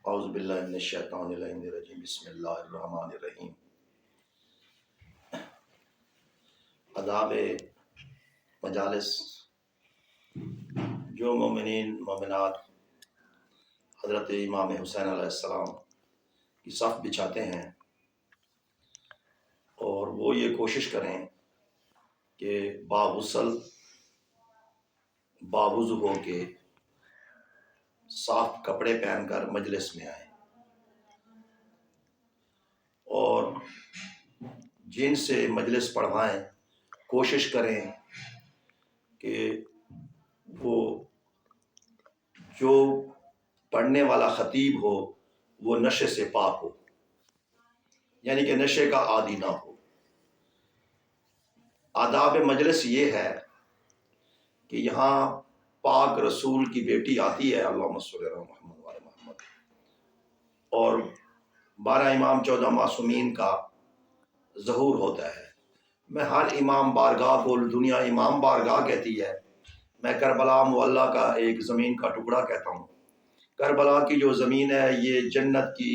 اعوذ باللہ من الشیطان الرجیم بسم اللہ الرحمن الرحیم۔ آداب مجالس۔ جو مومنین مومنات حضرت امام حسین علیہ السلام کی صف بچھاتے ہیں اور وہ یہ کوشش کریں کہ باغسل باوضو ہو کے صاف کپڑے پہن کر مجلس میں آئیں، اور جن سے مجلس پڑھوائیں کوشش کریں کہ وہ جو پڑھنے والا خطیب ہو وہ نشے سے پاک ہو، یعنی کہ نشے کا عادی نہ ہو۔ آداب مجلس یہ ہے کہ یہاں پاک رسول کی بیٹی آتی ہے، اللہم صلی علی محمد وعلی محمد، اور 12 امام 14 معصومین کا ظہور ہوتا ہے۔ میں ہر امام بارگاہ کو دنیا امام بارگاہ کہتی ہے، میں کربلا معلیٰ کا ایک زمین کا ٹکڑا کہتا ہوں۔ کربلا کی جو زمین ہے یہ جنت کی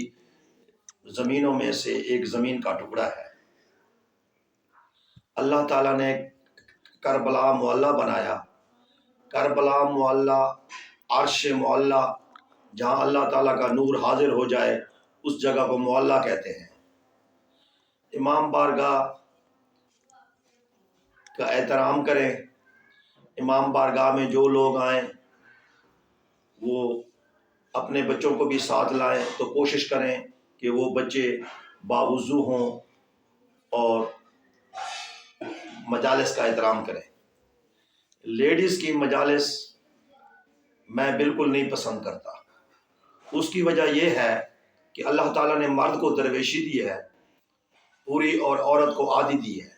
زمینوں میں سے ایک زمین کا ٹکڑا ہے۔ اللہ تعالیٰ نے کربلا معلیٰ بنایا۔ کربلا معلیٰ عرش معلیٰ، جہاں اللہ تعالیٰ کا نور حاضر ہو جائے اس جگہ کو معلیٰ کہتے ہیں۔ امام بارگاہ کا احترام کریں۔ امام بارگاہ میں جو لوگ آئیں وہ اپنے بچوں کو بھی ساتھ لائیں، تو کوشش کریں کہ وہ بچے باوضو ہوں اور مجالس کا احترام کریں۔ لیڈیز کی مجالس میں بالکل نہیں پسند کرتا۔ اس کی وجہ یہ ہے کہ اللہ تعالیٰ نے مرد کو درویشی دی ہے پوری اور عورت کو آدھی دی ہے۔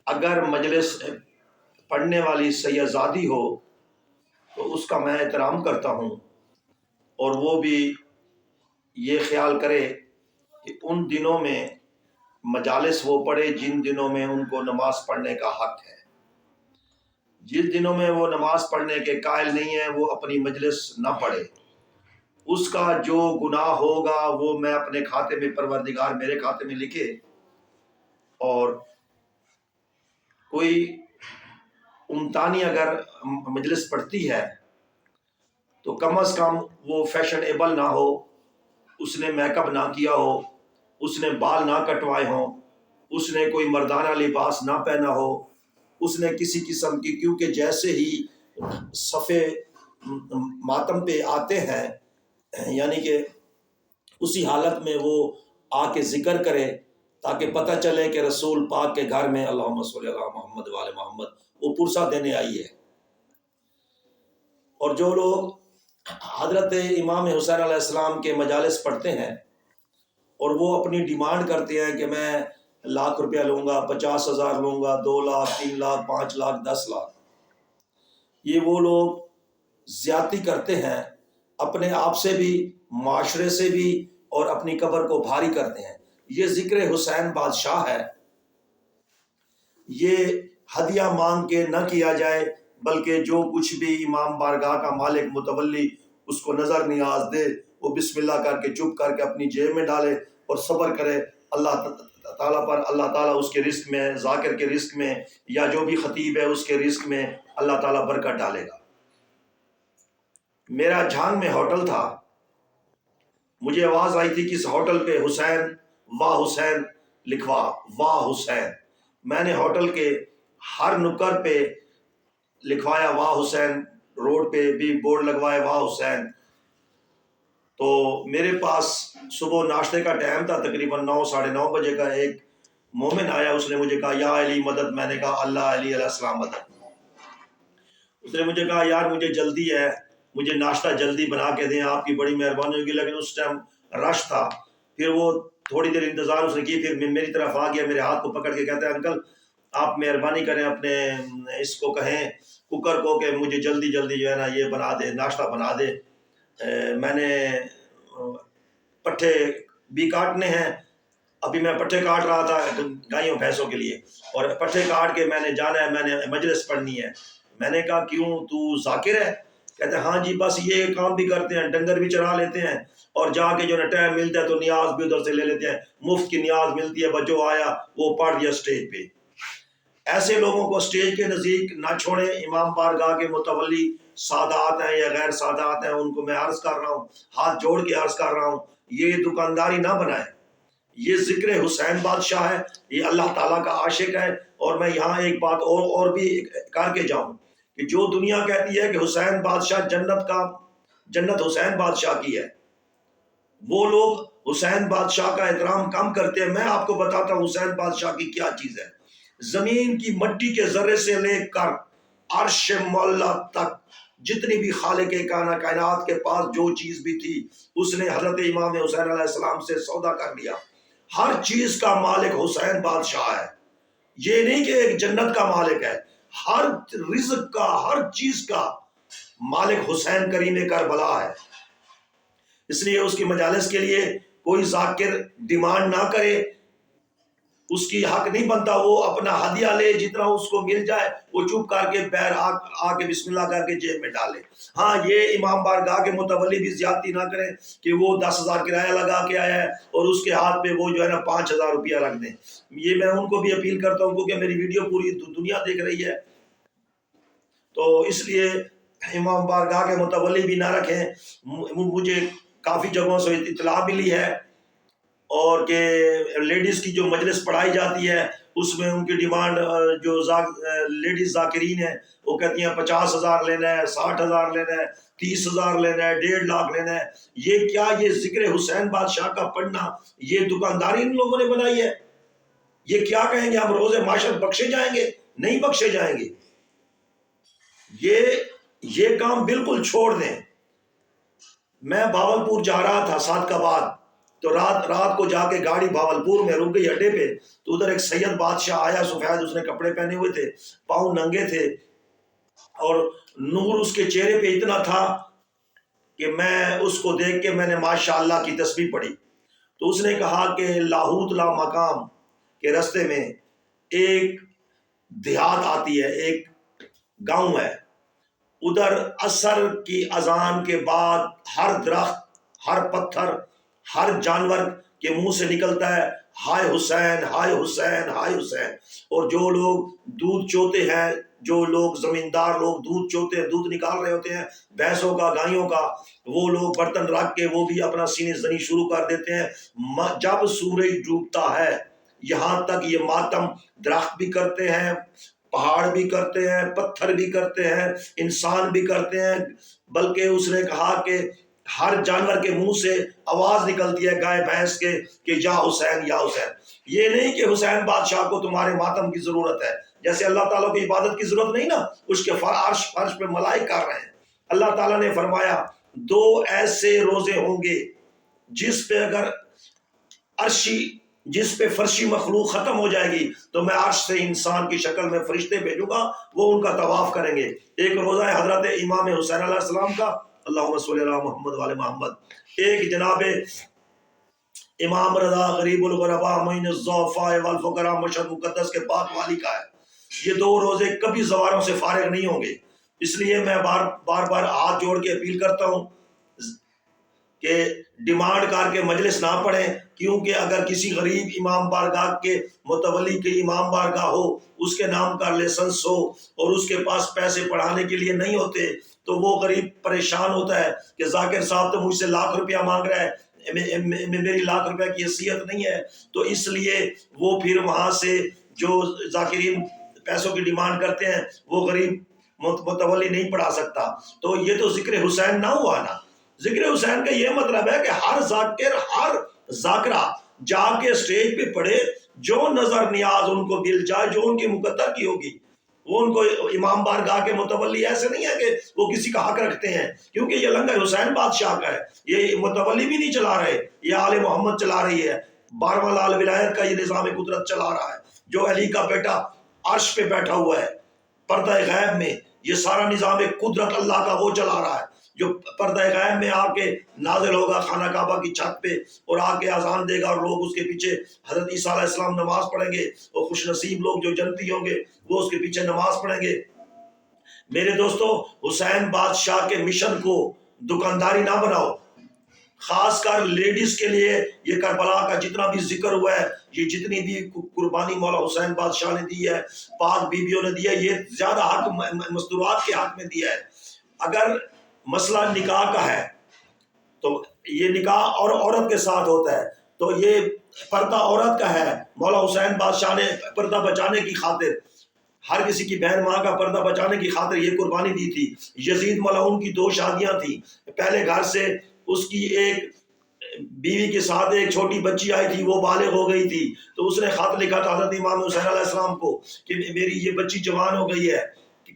اگر مجلس پڑھنے والی سیدزادی ہو تو اس کا میں احترام کرتا ہوں، اور وہ بھی یہ خیال کرے کہ ان دنوں میں مجالس وہ پڑھے جن دنوں میں ان کو نماز پڑھنے کا حق ہے۔ جن دنوں میں وہ نماز پڑھنے کے قائل نہیں ہے وہ اپنی مجلس نہ پڑھے۔ اس کا جو گناہ ہوگا وہ میں اپنے کھاتے میں، پروردگار میرے کھاتے میں لکھے، اور کوئی امتانی اگر مجلس پڑھتی ہے تو کم از کم وہ فیشنیبل نہ ہو، اس نے میک اپ نہ کیا ہو، اس نے بال نہ کٹوائے ہوں، اس نے کوئی مردانہ لباس نہ پہنا ہو، اس نے کسی قسم کی، کیونکہ جیسے ہی صفے ماتم پہ آتے ہیں یعنی کہ اسی حالت میں وہ آ کے ذکر کرے تاکہ پتہ چلے کہ رسول پاک کے گھر میں اللہم صلی علی محمد وعلی محمد وہ پرسہ دینے آئی ہے۔ اور جو لوگ حضرت امام حسین علیہ السلام کے مجالس پڑھتے ہیں اور وہ اپنی ڈیمانڈ کرتے ہیں کہ میں 1,00,000 روپیہ لوں گا، 50,000 لوں گا، 2 لاکھ، 3 لاکھ، 5 لاکھ، 10 لاکھ، یہ وہ لوگ زیادتی کرتے ہیں، اپنے آپ سے بھی، معاشرے سے بھی، اور اپنی قبر کو بھاری کرتے ہیں۔ یہ ذکر حسین بادشاہ ہے، یہ ہدیہ مانگ کے نہ کیا جائے، بلکہ جو کچھ بھی امام بارگاہ کا مالک متولی اس کو نظر نیاز دے وہ بسم اللہ کر کے چپ کر کے اپنی جیب میں ڈالے اور صبر کرے اللہ تعالیٰ پر۔ اللہ تعالیٰ اس کے رزق میں، ذاکر کے رزق میں، یا جو بھی خطیب ہے اس کے رزق میں اللہ تعالیٰ برکت ڈالے گا۔ میرا جھانگ میں ہوٹل تھا، مجھے آواز آئی تھی کہ اس ہوٹل پہ حسین واہ حسین لکھوا، واہ حسین۔ میں نے ہوٹل کے ہر نکر پہ لکھوایا واہ حسین، روڈ پہ بھی بورڈ لگوائے واہ حسین۔ تو میرے پاس صبح ناشتے کا ٹائم تھا، تقریباً 9 ساڑھے 9 بجے کا، ایک مومن آیا، اس نے مجھے کہا یا علی مدد۔ میں نے کہا اللہ علی علیہ السلام مدد۔ اس نے مجھے کہا یار مجھے جلدی ہے، مجھے ناشتہ جلدی بنا کے دیں، آپ کی بڑی مہربانی ہوگی۔ لیکن اس ٹائم رش تھا۔ پھر وہ تھوڑی دیر انتظار اس نے کی، پھر میری طرف آ گیا، میرے ہاتھ کو پکڑ کے کہتا ہے انکل آپ مہربانی کریں اپنے اس کو کہیں کوکر کو کہ مجھے جلدی جلدی جو ہے نا یہ بنا دے، ناشتہ بنا دے۔ میں نے پٹھے بھی کاٹنے ہیں، ابھی میں پٹھے کاٹ رہا تھا گائیوں بھینسوں کے لیے، اور پٹھے کاٹ کے میں نے جانا ہے، میں نے مجلس پڑھنی ہے۔ میں نے کہا کیوں تو ذاکر ہے؟ کہتے ہیں ہاں جی بس یہ کام بھی کرتے ہیں، ڈنگر بھی چرا لیتے ہیں، اور جا کے جو نا ٹائم ملتا ہے تو نیاز بھی ادھر سے لے لیتے ہیں، مفت کی نیاز ملتی ہے، بس جو آیا وہ پڑھ دیا اسٹیج پہ۔ ایسے لوگوں کو اسٹیج کے نزدیک نہ چھوڑیں۔ امام بارگاہ کے متولی سادات ہیں یا غیر سادات ہیں، ان کو میں عرض کر رہا ہوں، ہاتھ جوڑ کے عرض کر رہا ہوں، یہ دکانداری نہ بنائیں۔ یہ ذکر حسین بادشاہ ہے، یہ اللہ تعالیٰ کا عاشق ہے۔ اور میں یہاں ایک بات اور بھی کر کے جاؤں کہ جو دنیا کہتی ہے کہ حسین بادشاہ جنت حسین بادشاہ کی ہے، وہ لوگ حسین بادشاہ کا احترام کم کرتے ہیں۔ میں آپ کو بتاتا ہوں حسین بادشاہ کی کیا چیز ہے۔ زمین کی مٹی کے ذرے سے لے کر عرش معلیٰ تک جتنی بھی خالق کائنات کے پاس جو چیز بھی تھی، اس نے حضرت امام حسین علیہ السلام سے سودا کر لیا۔ ہر چیز کا مالک حسین بادشاہ ہے، یہ نہیں کہ ایک جنت کا مالک ہے، ہر رزق کا، ہر چیز کا مالک حسین کریم کربلا ہے۔ اس لیے اس کی مجالس کے لیے کوئی ذاکر ڈیمانڈ نہ کرے، اس کی حق نہیں بنتا وہ اپنا ہدیہ لے، جتنا اس کو مل جائے وہ چپ کر کے پیر آ کے بسم اللہ کر کے جیب میں ڈالے۔ ہاں یہ امام بارگاہ کے متولی بھی زیادتی نہ کریں کہ وہ 10,000 کرایہ لگا کے آیا ہے اور اس کے ہاتھ پہ وہ جو ہے نا 5,000 روپیہ رکھ دیں۔ یہ میں ان کو بھی اپیل کرتا ہوں کیونکہ میری ویڈیو پوری دنیا دیکھ رہی ہے، تو اس لیے امام بارگاہ کے متولی بھی نہ رکھیں۔ مجھے کافی جگہوں سے اطلاع ملی ہے اور کہ لیڈیز کی جو مجلس پڑھائی جاتی ہے اس میں ان کی ڈیمانڈ جو لیڈیز ذاکرین ہیں وہ کہتی ہیں 50,000 لینا ہے، 60,000 لینا ہے، 30,000 لینا ہے، 1.5 لاکھ لینا ہے۔ یہ کیا یہ ذکر حسین بادشاہ کا پڑھنا یہ دکانداری ان لوگوں نے بنائی ہے؟ یہ کیا کہیں گے ہم روز معاشر بخشے جائیں گے؟ نہیں بخشے جائیں گے۔ یہ کام بالکل چھوڑ دیں۔ میں بھاولپور جا رہا تھا صادقآباد، تو رات کو جا کے گاڑی بھاولپور میں رک گئی اڈے پہ، تو ادھر ایک سید بادشاہ آیا سفید، اس نے کپڑے پہنے ہوئے تھے، پاؤں ننگے تھے، اور نور اس کے چہرے پہ اتنا تھا کہ میں اس کو دیکھ کے میں نے ماشاءاللہ کی تسبیح پڑھی۔ تو اس نے کہا کہ لاہوت لا مقام کے رستے میں ایک دیہات آتی ہے، ایک گاؤں ہے، ادھر عصر کی اذان کے بعد ہر درخت، ہر پتھر، ہر جانور کے منہ سے نکلتا ہے ہائے حسین، ہائے حسین، ہائے حسین۔ اور جو لوگ دودھ چوتے ہیں، جو لوگ زمیندار لوگ دودھ چوتے ہیں، دودھ نکال رہے ہوتے ہیں بھینسوں کا، گائیوں کا، وہ لوگ برتن رکھ کے وہ بھی اپنا سینے زنی شروع کر دیتے ہیں۔ جب سورج ڈوبتا ہے یہاں تک یہ ماتم درخت بھی کرتے ہیں، پہاڑ بھی کرتے ہیں، پتھر بھی کرتے ہیں، انسان بھی کرتے ہیں، بلکہ اس نے کہا کہ ہر جانور کے منہ سے آواز نکلتی ہے گائے بھینس کے کہ یا حسین یا حسین۔ یہ نہیں کہ حسین بادشاہ کو تمہارے ماتم کی ضرورت ہے، جیسے اللہ تعالیٰ کو عبادت کی ضرورت نہیں نا، اس کے فرش پہ ملائک کر رہے ہیں۔ اللہ تعالیٰ نے فرمایا 2 ایسے روزے ہوں گے جس پہ فرشی مخلوق ختم ہو جائے گی تو میں عرش سے انسان کی شکل میں فرشتے بھیجوں گا، وہ ان کا طواف کریں گے۔ ایک روزہ ہے حضرت امام حسین علیہ السلام کا، اللہم صلی علی محمد وعلی محمد۔ ایک جناب امام رضا غریب الغرباء معین الضعفاء والفقراء مشہد مقدس کے پاک والی کا ہے۔ یہ 2 روزے کبھی زواروں سے فارغ نہیں ہوں گے۔ اس لیے میں بار ہاتھ جوڑ کے اپیل کرتا ہوں کہ ڈیمانڈ کر کے مجلس نہ پڑھیں، کیونکہ اگر کسی غریب امام بارگاہ کے متولی کے امام بارگاہ ہو، اس کے نام کا لائسنس ہو اور اس کے پاس پیسے پڑھانے کے لیے نہیں ہوتے، تو وہ غریب پریشان ہوتا ہے کہ ذاکر صاحب تو مجھ سے لاکھ روپیہ مانگ رہا ہے، میری لاکھ روپے کی حیثیت نہیں ہے، تو اس لیے وہ پھر وہاں سے جو ذاکرین پیسوں کی ڈیمانڈ کرتے ہیں وہ غریب متولی نہیں پڑھا سکتا۔ تو یہ تو ذکر حسین نہ ہوا نا۔ ذکر حسین کا یہ مطلب ہے کہ ہر ذاکر، ہر ذاکرہ جا کے اسٹیج پہ پڑھے، جو نظر نیاز ان کو مل جائے، جو ان کی مقدر کی ہوگی۔ وہ ان کو امام بارگاہ کے متولی ایسے نہیں ہے کہ وہ کسی کا حق رکھتے ہیں، کیونکہ یہ لنگر حسین بادشاہ کا ہے، یہ متولی بھی نہیں چلا رہے، یہ آل محمد چلا رہی ہے، 12واں لال ولایت کا یہ نظام قدرت چلا رہا ہے، جو علی کا بیٹا عرش پہ بیٹھا ہوا ہے پردہ غیب میں، یہ سارا نظام قدرت اللہ کا وہ چلا رہا ہے، جو پردہ غیب میں آ کے نازل ہوگا خانہ کعبہ کی چھت پہ اور آ کے اذان دے گا، اور لوگ اس کے پیچھے حضرت عیسیٰ علیہ السلام نماز پڑھیں گے، اور خوش نصیب لوگ جو جنتی ہوں گے وہ اس کے پیچھے نماز پڑھیں گے۔ میرے دوستو، حسین بادشاہ کے مشن کو دکانداری نہ بناؤ. خاص کر لیڈیز کے لیے یہ کربلا کا جتنا بھی ذکر ہوا ہے، یہ جتنی بھی قربانی مولا حسین بادشاہ نے دی ہے، پاک بیویوں نے دی ہے، یہ زیادہ حق مستورات کے حق میں دیا ہے. اگر مسئلہ نکاح کا ہے تو یہ نکاح اور عورت کے ساتھ ہوتا ہے، تو یہ پردہ عورت کا ہے. مولا حسین بادشاہ نے پردہ بچانے کی خاطر، ہر کسی کی بہن ماں کا پردہ بچانے کی خاطر یہ قربانی دی تھی. یزید ملعون کی 2 شادیاں تھیں. پہلے گھر سے اس کی ایک بیوی کے ساتھ ایک چھوٹی بچی آئی تھی، وہ بالغ ہو گئی تھی، تو اس نے خط لکھا تھا حضرت امام حسین علیہ السلام کو کہ میری یہ بچی جوان ہو گئی ہے،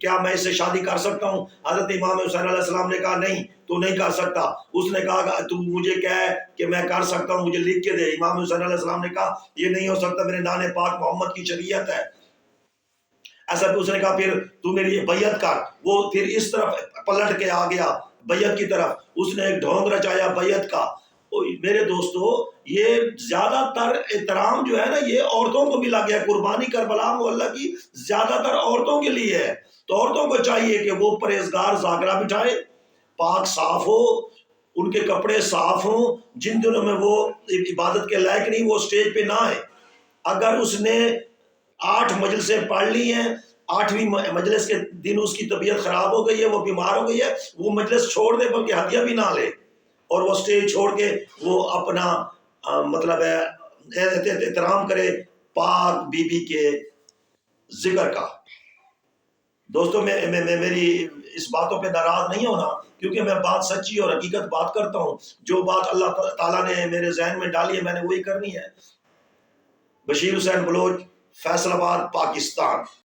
کیا میں اس سے شادی کر سکتا ہوں؟ حضرت امام حسین علیہ السلام نے کہا نہیں، تو نہیں کر سکتا. اس نے کہا تو مجھے کہہ کہ میں کر سکتا ہوں، مجھے لکھ کے دے. امام حسین علیہ السلام نے کہا یہ نہیں ہو سکتا، میرے نان پاک محمد کی شریعت ہے. ایسا اس نے کہا پھر تو میری بیعت کر. وہ پھر اس طرف پلٹ کے آ گیا بیعت کی طرف، اس نے ایک ڈھونگ رچایا بیعت کا. میرے دوستو، یہ زیادہ تر احترام جو ہے نا، یہ عورتوں کو ملا گیا. قربانی کربلا اللہ کی زیادہ تر عورتوں کے لیے ہے. تو عورتوں کو چاہیے کہ وہ پرہیزگار زاگرہ بٹھائے، پاک صاف ہو، ان کے کپڑے صاف ہوں. جن دنوں میں وہ عبادت کے لائق نہیں، وہ سٹیج پہ نہ آئے. اگر اس نے 8 مجلسیں پڑھ لی ہیں، 8ویں مجلس کے دن اس کی طبیعت خراب ہو گئی ہے، وہ بیمار ہو گئی ہے، وہ مجلس چھوڑ دے، بلکہ ہدیہ بھی نہ لے، اور وہ سٹیج چھوڑ کے وہ اپنا مطلب ہے احترام کرے پاک بی بی کے ذکر کا. دوستوں، میری اس باتوں پہ ناراض نہیں ہونا، کیونکہ میں بات سچی اور حقیقت بات کرتا ہوں. جو بات اللہ تعالیٰ نے میرے ذہن میں ڈالی ہے، میں نے وہی کرنی ہے. بشیر حسین بلوچ، فیصل آباد، پاکستان.